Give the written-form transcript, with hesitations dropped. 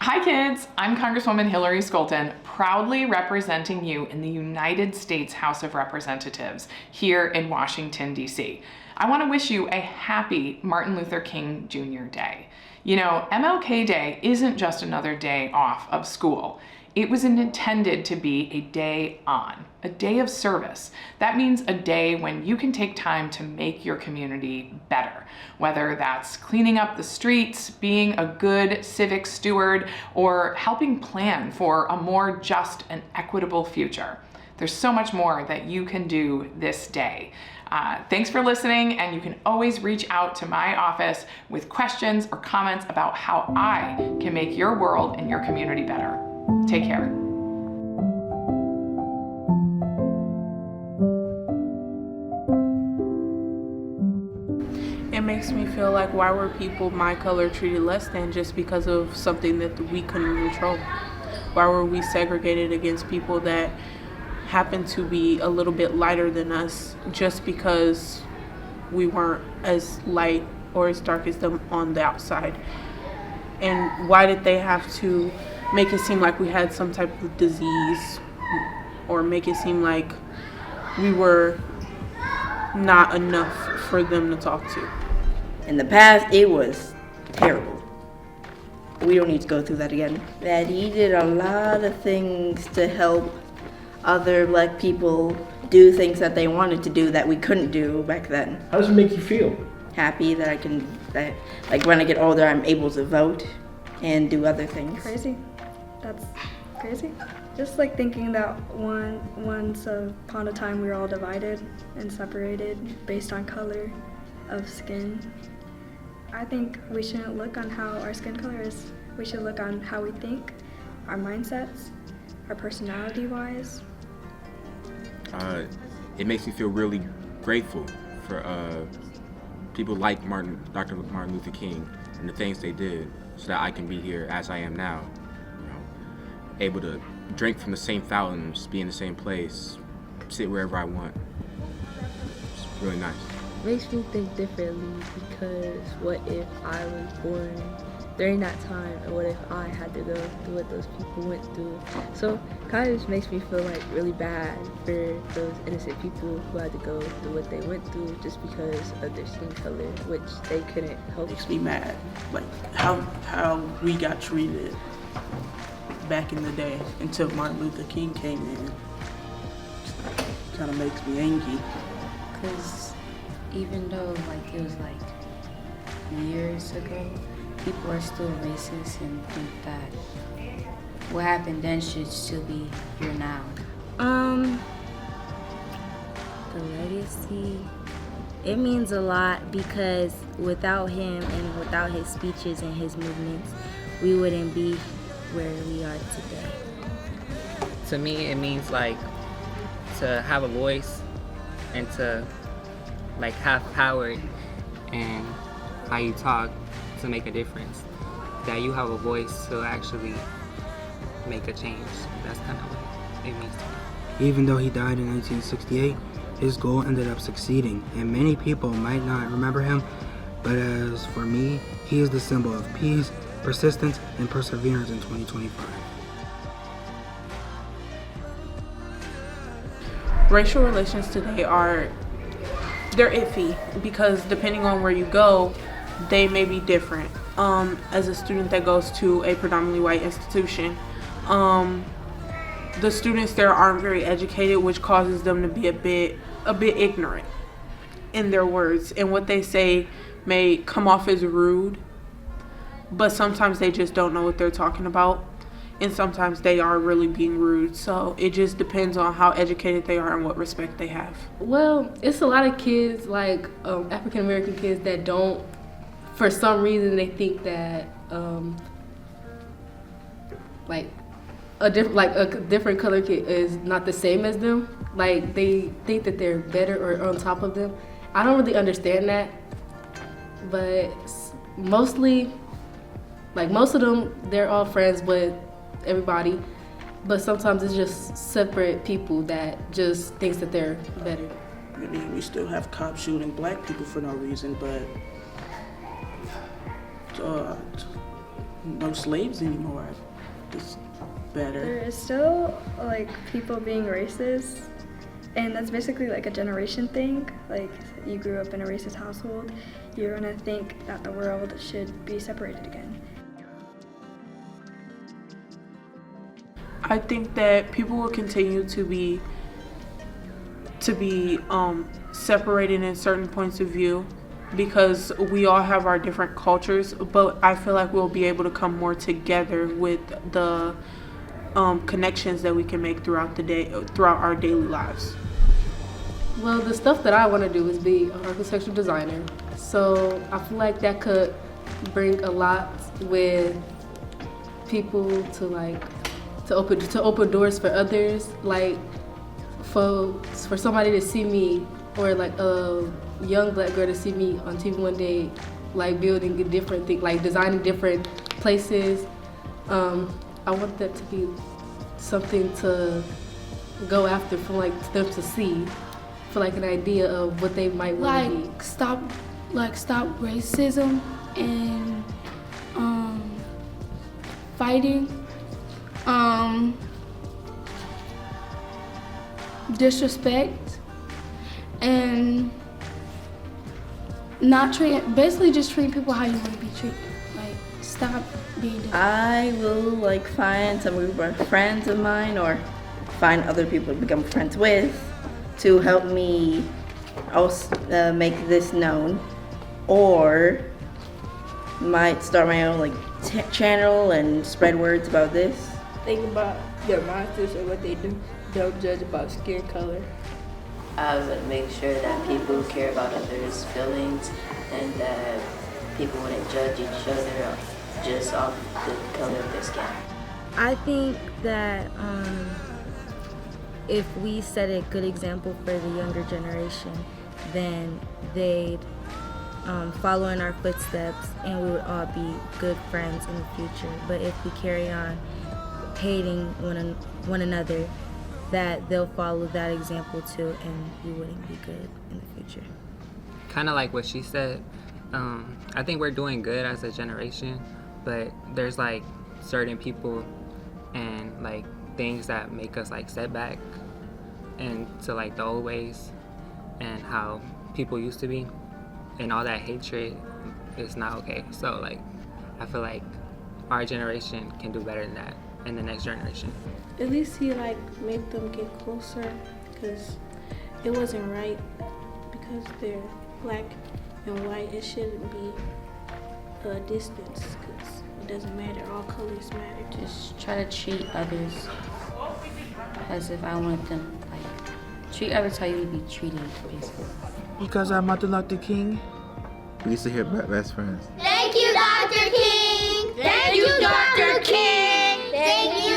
Hi kids, I'm Congresswoman Hillary Skolton, proudly representing you in the United States House of Representatives here in Washington, D.C. I want to wish you a happy Martin Luther King Jr. Day. You know, MLK Day isn't just another day off of school. It was intended to be a day on, a day of service. That means a day when you can take time to make your community better, whether that's cleaning up the streets, being a good civic steward, or helping plan for a more just and equitable future. There's so much more that you can do this day. Thanks for listening, and you can always reach out to my office with questions or comments about how I can make your world and your community better. Take care. It makes me feel like, why were people my color treated less than just because of something that we couldn't control? Why were we segregated against people that happen to be a little bit lighter than us just because we weren't as light or as dark as them on the outside? And why did they have to make it seem like we had some type of disease, or make it seem like we were not enough for them to talk to? In the past, it was terrible. We don't need to go through that again. That he did a lot of things to help other black people do things that they wanted to do that we couldn't do back then. How does it make you feel? Happy that like when I get older, I'm able to vote and do other things. Crazy. That's crazy. Just like thinking that once upon a time we were all divided and separated based on color of skin. I think we shouldn't look on how our skin color is. We should look on how we think, our mindsets, our personality-wise. It makes me feel really grateful for people like Dr. Martin Luther King and the things they did so that I can be here as I am now. You know, able to drink from the same fountains, be in the same place, sit wherever I want. It's really nice. Makes me think differently, because what if I was born during that time, and what if I had to go through what those people went through? So kind of just makes me feel like really bad for those innocent people who had to go through what they went through just because of their skin color, which they couldn't help. Makes me mad, like how we got treated back in the day until Martin Luther King came in. Kind of makes me angry. Because even though like it was like years ago, people are still racist and think that what happened then should still be here now. The legacy, it means a lot, because without him and without his speeches and his movements, we wouldn't be where we are today. To me, it means like to have a voice and to like have power and how you talk to make a difference. That you have a voice to actually make a change. That's kind of what it means to me. Even though he died in 1968, his goal ended up succeeding, and many people might not remember him, but as for me, he is the symbol of peace, persistence, and perseverance in 2025. Racial relations today they're iffy, because depending on where you go, they may be different. As a student that goes to a predominantly white institution, the students there aren't very educated, which causes them to be a bit ignorant in their words, and what they say may come off as rude, but sometimes they just don't know what they're talking about, and sometimes they are really being rude. So it just depends on how educated they are and what respect they have. Well, it's a lot of kids, like African American kids, that don't, for some reason they think that a different color kid is not the same as them. Like they think that they're better or on top of them. I don't really understand that, but mostly, like most of them, they're all friends with everybody, but sometimes it's just separate people that just thinks that they're better. I mean, we still have cops shooting black people for no reason, but no slaves anymore. It's better. There is still like people being racist, and that's basically like a generation thing. Like you grew up in a racist household, you're gonna think that the world should be separated again. I think that people will continue to be separated in certain points of view because we all have our different cultures, but I feel like we'll be able to come more together with the connections that we can make throughout the day, throughout our daily lives. Well, the stuff that I want to do is be an architectural designer. So I feel like that could bring a lot with people to open doors for others, like for somebody to see me, or like a young black girl to see me on TV one day, like building a different thing, like designing different places. I want that to be something to go after for like them to see, for like an idea of what they might want to be. Stop racism and fighting, disrespect, and basically just treating people how you want to be treated. Like stop being different. I will like find some group of friends of mine or find other people to become friends with to help me also make this known, or might start my own like channel and spread words about this. Think about their monsters or what they do. Don't judge about skin color. I would make sure that people care about others' feelings and that people wouldn't judge each other just off the color of their skin. I think that if we set a good example for the younger generation, then they'd follow in our footsteps and we would all be good friends in the future. But if we carry on hating one another, that they'll follow that example too, and we wouldn't be good in the future. Kind of like what she said. I think we're doing good as a generation, but there's like certain people and like things that make us like set back into like the old ways and how people used to be, and all that hatred is not okay. So like I feel like our generation can do better than that in the next generation. At least he like made them get closer, because it wasn't right because they're black and white. It shouldn't be a distance, because it doesn't matter. All colors matter. Just try to treat others as if I want them, like treat others how you would be treated, basically. Because I'm Martin Luther King. We used to hear best friends. Thank you, Dr. King. Thank you, Dr. King. Thank you.